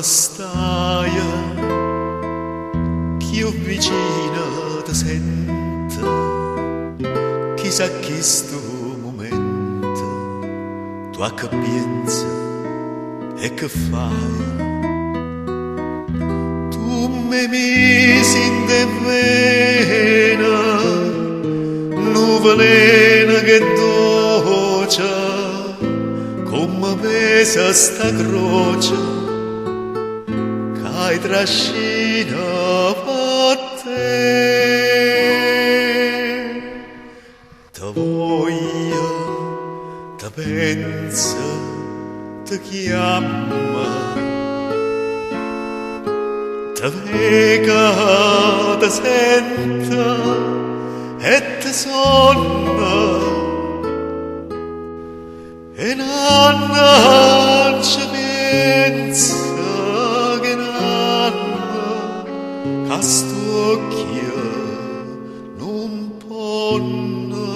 staje, Cchiu vicina ti sento, chissà chistu mumento, tu che pienze e che fai. Tu mi misi in vvene, veleno che doce, come pesa sta croce, che trascino per te. Te voglio, te penzo, te chiammo, te veco, te sento e te sonno, e non ci pensa che non sto Cchiu non ponno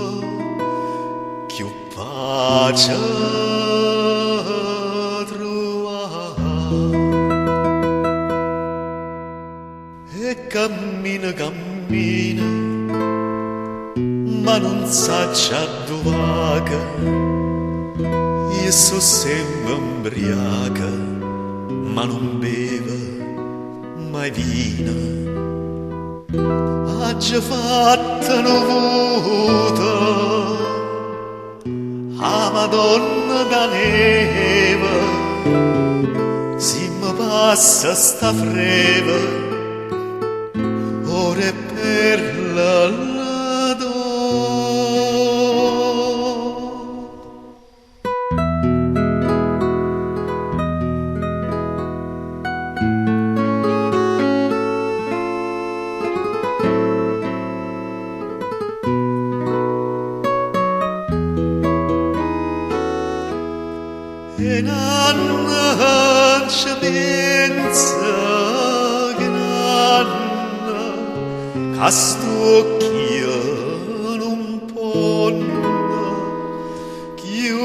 più pace trovare. E cammina, cammina, ma non sa già dove. Io so sempre ubriaca, ma non beve mai vino. Ha già fatto una volta a Madonna da neve, si mi passa sta freva, ora per la e non ci pensa che non sto Cchiu non ponno più